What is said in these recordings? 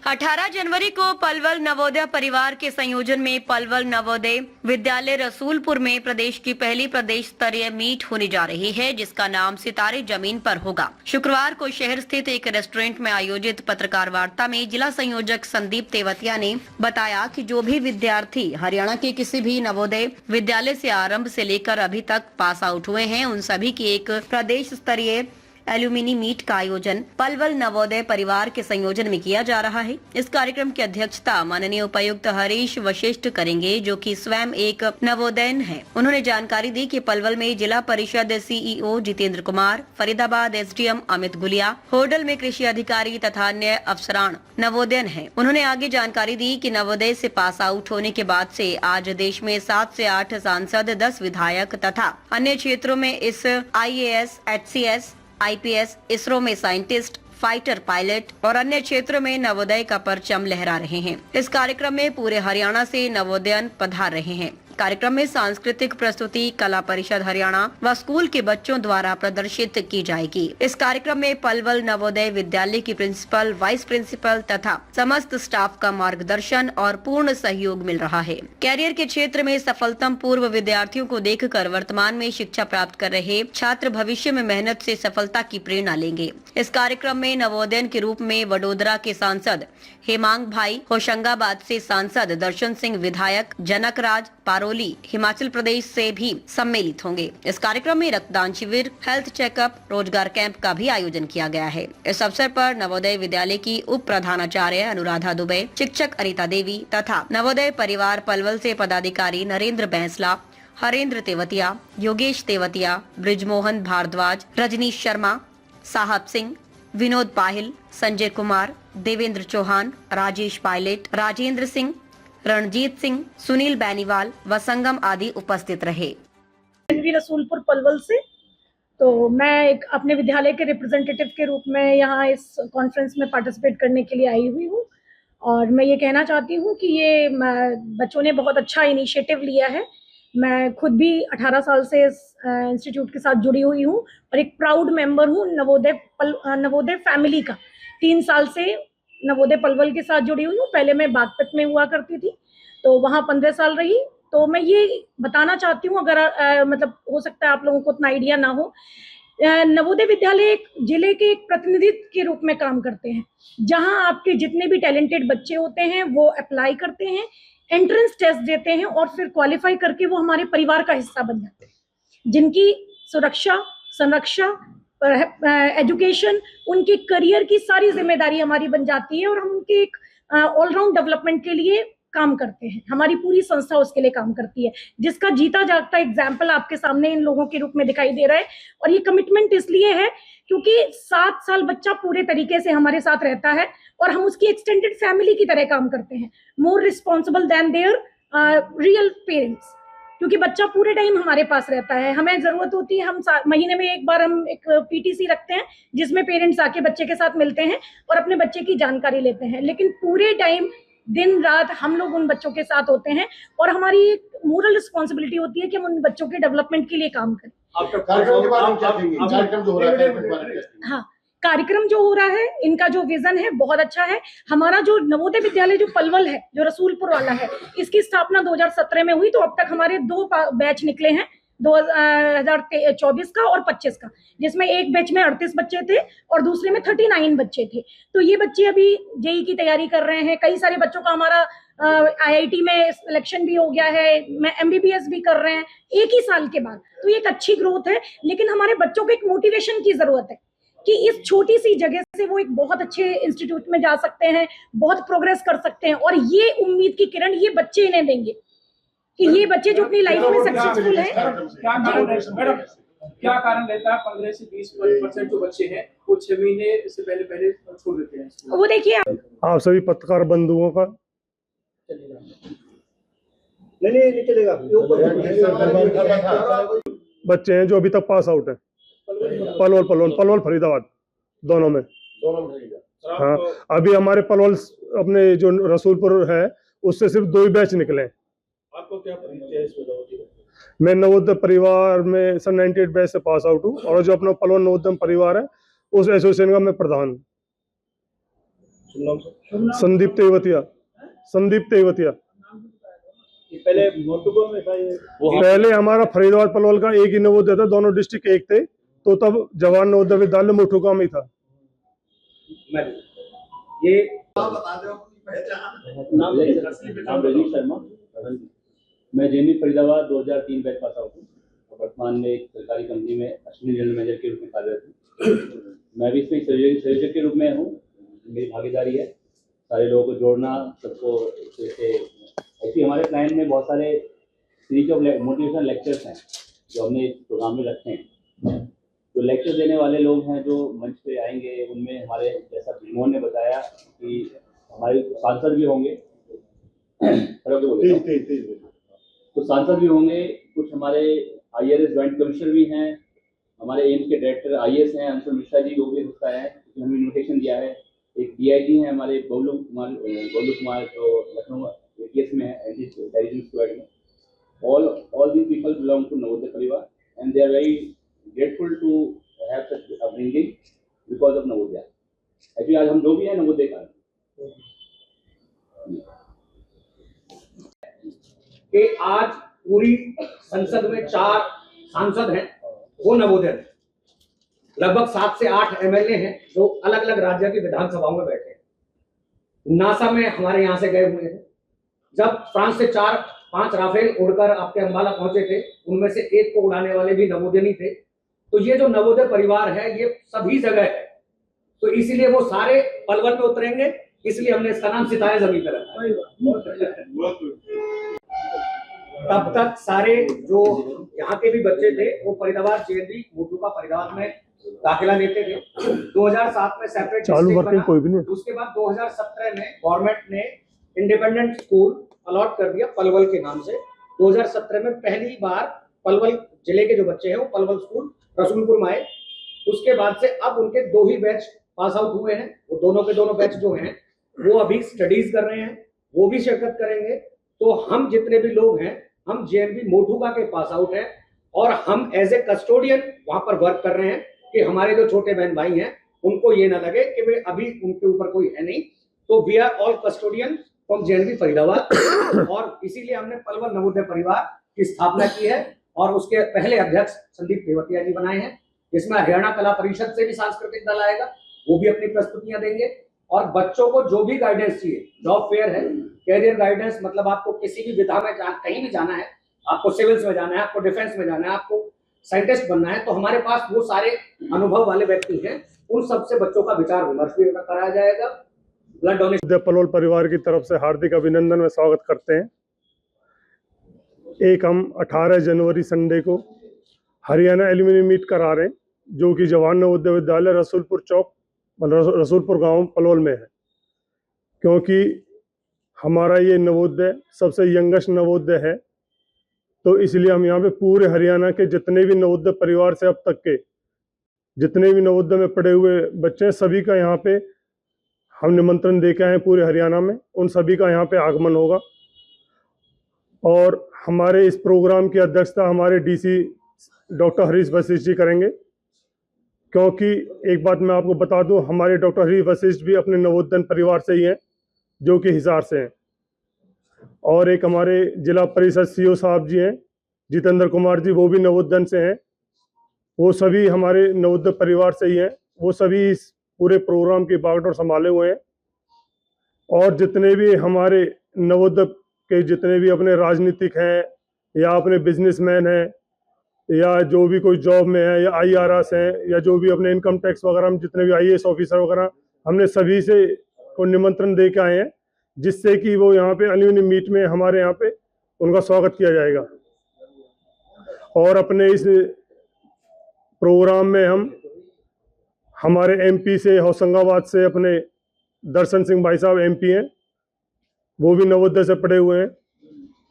18 जनवरी को पलवल नवोदय परिवार के संयोजन में पलवल नवोदय विद्यालय रसूलपुर में प्रदेश की पहली प्रदेश स्तरीय मीट होने जा रही है, जिसका नाम सितारे जमीन पर होगा। शुक्रवार को शहर स्थित एक रेस्टोरेंट में आयोजित पत्रकार वार्ता में जिला संयोजक संदीप तेवतिया ने बताया कि जो भी विद्यार्थी हरियाणा के किसी भी नवोदय विद्यालय से आरंभ से लेकर अभी तक पास आउट हुए हैं, उन सभी की एक प्रदेश स्तरीय एल्यूमिनी मीट का आयोजन पलवल नवोदय परिवार के संयोजन में किया जा रहा है। इस कार्यक्रम की अध्यक्षता माननीय उपायुक्त हरीश वशिष्ठ करेंगे, जो कि स्वयं एक नवोदयन है। उन्होंने जानकारी दी कि पलवल में जिला परिषद सीईओ जितेंद्र कुमार, फरीदाबाद एसडीएम अमित गुलिया, होडल में कृषि अधिकारी तथा अन्य अफसरान नवोदयन है। उन्होंने आगे जानकारी दी कि नवोदय से पास आउट होने के बाद से आज देश में 7 से 8 सांसद, 10 विधायक तथा अन्य क्षेत्रों में इस IAS, HCS, IPS, इसरो में साइंटिस्ट, फाइटर पायलट और अन्य क्षेत्रों में नवोदय का परचम लहरा रहे हैं। इस कार्यक्रम में पूरे हरियाणा से नवोदयन पधार रहे हैं। कार्यक्रम में सांस्कृतिक प्रस्तुति कला परिषद हरियाणा व स्कूल के बच्चों द्वारा प्रदर्शित की जाएगी। इस कार्यक्रम में पलवल नवोदय विद्यालय की प्रिंसिपल, वाइस प्रिंसिपल तथा समस्त स्टाफ का मार्गदर्शन और पूर्ण सहयोग मिल रहा है। कैरियर के क्षेत्र में सफलतम पूर्व विद्यार्थियों को देखकर वर्तमान में शिक्षा प्राप्त कर रहे छात्र भविष्य में मेहनत से सफलता की प्रेरणा लेंगे। इस कार्यक्रम में नवोदयन के रूप में वडोदरा के सांसद हेमांग भाई, होशंगाबाद से सांसद दर्शन सिंह, विधायक जनक राज पारोली हिमाचल प्रदेश से भी सम्मिलित होंगे। इस कार्यक्रम में रक्तदान शिविर, हेल्थ चेकअप, रोजगार कैंप का भी आयोजन किया गया है। इस अवसर पर नवोदय विद्यालय की उप प्रधानाचार्य अनुराधा दुबे, शिक्षक अनिता देवी तथा नवोदय परिवार पलवल से पदाधिकारी नरेंद्र बैंसला, हरेंद्र तेवतिया, योगेश तेवतिया, ब्रिजमोहन भारद्वाज, रजनीश शर्मा, साहब सिंह, विनोद पाहिल, संजय कुमार, देवेंद्र चौहान, राजेश पायलट, राजेंद्र सिंह, रणजीत सिंह, सुनील बैनीवाल व संगम आदि उपस्थित रहे। रसूलपुर पलवल से तो मैं एक अपने विद्यालय के रिप्रेजेंटेटिव के रूप में यहाँ इस कॉन्फ्रेंस में पार्टिसिपेट करने के लिए आई हुई हूँ और मैं ये कहना चाहती हूँ कि ये बच्चों ने बहुत अच्छा इनिशिएटिव लिया है। मैं खुद भी 18 साल से इस इंस्टीट्यूट के साथ जुड़ी हुई हूँ और एक प्राउड मेंबर हूँ नवोदय फैमिली का। 3 साल से नवोदय पलवल के साथ जुड़ी हुई हूँ। पहले मैं बागपत में हुआ करती थी तो वहाँ 15 साल रही। तो मैं ये बताना चाहती हूँ, अगर मतलब हो सकता है आप लोगों को उतना आइडिया ना हो, नवोदय विद्यालय एक जिले के एक प्रतिनिधित्व के रूप में काम करते हैं, जहाँ आपके जितने भी टैलेंटेड बच्चे होते हैं वो अप्लाई करते हैं, एंट्रेंस टेस्ट देते हैं और फिर क्वालिफाई करके वो हमारे परिवार का हिस्सा बन जाते हैं, जिनकी सुरक्षा, संरक्षा, एजुकेशन, उनके करियर की सारी जिम्मेदारी हमारी बन जाती है और हम उनके एक ऑलराउंड डेवलपमेंट के लिए काम करते हैं। हमारी पूरी संस्था उसके लिए काम करती है, जिसका जीता जागता एग्जाम्पल आपके सामने इन लोगों के रूप में दिखाई दे रहा है। और ये कमिटमेंट इसलिए है क्योंकि 7 साल बच्चा पूरे तरीके से हमारे साथ रहता है और हम उसकी एक्सटेंडेड फैमिली की तरह काम करते हैं, more responsible than their real parents, क्योंकि बच्चा पूरे टाइम हमारे पास रहता है। हमें जरूरत होती है, हम महीने में एक बार हम एक PTC रखते हैं जिसमें पेरेंट्स आके बच्चे के साथ मिलते हैं और अपने बच्चे की जानकारी लेते हैं, लेकिन पूरे टाइम दिन रात हम लोग उन बच्चों के साथ होते हैं और हमारी एक मोरल रिस्पॉन्सिबिलिटी होती है कि हम उन बच्चों के डेवलपमेंट के लिए काम करें। हाँ, कार्यक्रम जो हो रहा है, इनका जो विजन है बहुत अच्छा है। हमारा जो नवोदय विद्यालय जो पलवल है, जो रसूलपुर वाला है, इसकी स्थापना 2017 में हुई। तो अब तक हमारे 2 बैच निकले हैं, 2024 का और 25 का, जिसमें एक बैच में 38 बच्चे थे और दूसरे में 39 बच्चे थे। तो ये बच्चे अभी JEE की तैयारी कर रहे हैं। कई सारे बच्चों का हमारा IIT में सिलेक्शन भी हो गया है, मैं MBBS भी कर रहे हैं एक ही साल के बाद। तो ये एक अच्छी ग्रोथ है, लेकिन हमारे बच्चों को एक मोटिवेशन की जरूरत है कि इस छोटी सी जगह से वो एक बहुत अच्छे इंस्टीट्यूट में जा सकते हैं, बहुत प्रोग्रेस कर सकते हैं। और ये उम्मीद की किरण ये बच्चे इन्हें देंगे कि ये बच्चे जो अपनी लाइफ में सक्सेसफुल हैं। क्या कारण रहता है 15 से 20% जो बच्चे हैं वो 6 महीने से पहले छोड़ देते हैं? वो देखिए आप सभी पत्रकार बंधुओं का नहीं चलेगा। बच्चे हैं जो अभी तक पास आउट है, पलवल फरीदाबाद दोनों में। हाँ, अभी हमारे पलवल अपने जो रसूलपुर है उससे सिर्फ 2 ही बैच निकले। आपको क्या परिचय है इसमें? मैं नवोदय परिवार में सन 98 बैच से पास आउट हूँ और जो अपना पलवल नवोदय परिवार है उस एसोसिएशन का मैं प्रधान हूँ। संदीप तेवतिया। संदीप तेवतिया। पहले नोटबुक में था ये पहले हमारा फरीदाबाद पलवल का एक ही नवोदय था, दोनों डिस्ट्रिक्ट एक थे, तो तब जवाहर नवोदय विद्यालय मोटुका में ही था। ये नाम रजनीश शर्मा। मैं JNU Faridabad 2003 batch pass out हूँ और वर्तमान में एक सरकारी कंपनी में असिस्टेंट जनरल मैनेजर के रूप में कार्यरत हूँ। मैं भी इसमें संयोजक के रूप में हूँ। मेरी भागीदारी है सारे लोगों को जोड़ना, सबको जैसे ऐसे हमारे प्लान में बहुत सारे सीरीज ऑफ मोटिवेशनल लेक्चर्स हैं जो हमने इस प्रोग्राम में रखे हैं। जो लेक्चर देने वाले लोग हैं जो मंच पे आएंगे, उनमें हमारे जैसा भीमोहन ने बताया कि हमारे सांसद भी होंगे, तो सांसद भी होंगे, कुछ हमारे IRS ज्वाइंट कमिश्नर भी हैं, हमारे एम्स के डायरेक्टर IAS हैं अंशुल मिश्रा जी, वो भी हिस्सा है, हमें इन्विटेशन दिया है। एक DIG हैं हमारे गोलू कुमार जो लखनऊ ATS में है, इंटेलिजेंस स्क्वाड में। all these people belong to Navodaya Parivar and they are very grateful to have such upbringing because of Navodaya. Actually आज हम जो भी हैं नवोदय का कि आज पूरी संसद में 4 सांसद हैं वो नवोदय हैं। लगभग 7 से 8 MLA हैं जो अलग अलग राज्य की विधानसभाओं में बैठे हैं। नासा में हमारे यहाँ से गए हुए हैं। जब फ्रांस से 4-5 राफेल उड़कर आपके अंबाला पहुंचे थे, उनमें से एक को उड़ाने वाले भी नवोदय थे। तो ये जो नवोदय परिवार है ये सभी जगह है, तो इसीलिए वो सारे पलवल में उतरेंगे, इसलिए हमने इसका नाम सितारे जमीन पर रखा। तब तक सारे जो यहाँ के भी बच्चे थे वो फरीदाबाद JNV मोटुका फरीदाबाद में दाखिला लेते थे। 2007 में सेपरेट चालू वर्किंग कोई भी नहीं। उसके बाद 2017 में गवर्नमेंट ने इंडिपेंडेंट स्कूल अलॉट कर दिया पलवल के नाम से। 2017 में पहली बार पलवल जिले के जो बच्चे हैं वो पलवल स्कूल रसूलपुर में आए। उसके बाद से अब उनके 2 ही बैच पास आउट हुए हैं। वो दोनों के दोनों बैच जो हैं वो अभी स्टडीज कर रहे हैं, वो भी शिरकत करेंगे। तो हम जितने भी लोग हैं हम JNV मोटुका के पास आउट हैं और हम एज ए कस्टोडियन वहां पर वर्क कर रहे हैं कि हमारे जो छोटे बहन भाई हैं उनको ये ना लगे कि वे अभी उनके ऊपर कोई है नहीं। तो we are all custodian from JNV Faridabad और इसीलिए हमने पलवल नवोदय परिवार की स्थापना की है और उसके पहले अध्यक्ष संदीप तेवतिया जी बनाए हैं। इसमें हरियाणा कला परिषद से भी सांस्कृतिक दल आएगा, वो भी अपनी प्रस्तुतियां देंगे। और बच्चों को जो भी गाइडेंस चाहिए, जॉब फेयर है, कैरियर गाइडेंस, मतलब आपको किसी भी विधा में कहीं भी जाना है, आपको सिविल्स में जाना है, आपको डिफेंस में जाना है, आपको साइंटिस्ट बनना है, तो हमारे पास वो सारे अनुभव वाले व्यक्ति हैं। उन सबसे बच्चों का विचार विमर्श भी कराया जाएगा। ब्लड डोनेशन पलवल परिवार की तरफ से हार्दिक अभिनंदन में स्वागत करते हैं। एक हम 18 जनवरी संडे को हरियाणा एल्यूमिनी मीट करा रहे हैं, जो कि जवाहर नवोदय विद्यालय रसूलपुर चौक रसूलपुर गांव पलवल में है। क्योंकि हमारा ये नवोदय सबसे यंगेस्ट नवोदय है, तो इसलिए हम यहाँ पे पूरे हरियाणा के जितने भी नवोदय परिवार से अब तक के जितने भी नवोदय में पढ़े हुए बच्चे हैं, सभी का यहाँ पे हम निमंत्रण दे के आए पूरे हरियाणा में। उन सभी का यहाँ पे आगमन होगा और हमारे इस प्रोग्राम की अध्यक्षता हमारे DC डॉक्टर हरीश वशिष्ठ जी करेंगे। क्योंकि एक बात मैं आपको बता दूं, हमारे डॉक्टर हरीश वशिष्ठ भी अपने नवोदय परिवार से ही हैं, जो कि हिसार से हैं। और एक हमारे जिला परिषद CO साहब जी हैं, जितेंद्र कुमार जी, वो भी नवोदय से हैं। वो सभी हमारे नवोदय परिवार से ही हैं। वो सभी इस पूरे प्रोग्राम की बागडोर संभाले हुए हैं। और जितने भी हमारे नवोदय के जितने भी अपने राजनीतिक हैं या अपने बिजनेसमैन हैं या जो भी कोई जॉब में है या IRS हैं या जो भी अपने इनकम टैक्स वगैरह में जितने भी IAS ऑफिसर वगैरह, हमने सभी से को निमंत्रण दे के आए हैं, जिससे कि वो यहाँ पे एल्यूमिनी मीट में हमारे यहाँ पे उनका स्वागत किया जाएगा। और अपने इस प्रोग्राम में हम हमारे MP से होशंगाबाद से अपने दर्शन सिंह भाई साहब MP हैं, वो भी नवोदय से पढ़े हुए हैं।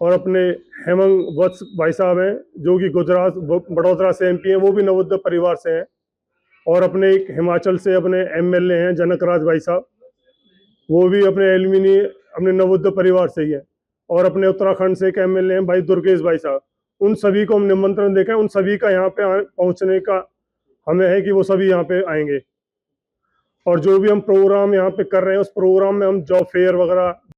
और अपने हेमंत वत्स भाई साहब हैं, जो कि गुजरात बड़ौदा से MP हैं, वो भी नवोदय परिवार से हैं। और अपने एक हिमाचल से अपने MLA हैं जनकराज भाई साहब, वो भी अपने एल्यूमिनी अपने नवोदय परिवार से ही हैं। और अपने उत्तराखंड से एक MLA हैं भाई दुर्गेश भाई साहब। उन सभी को हम निमंत्रण देकर उन सभी का यहाँ पे पहुँचने का हमें है कि वो सभी यहाँ पे आएंगे। और जो भी हम प्रोग्राम यहाँ पे कर रहे हैं उस प्रोग्राम में हम जॉब फेयर वगैरह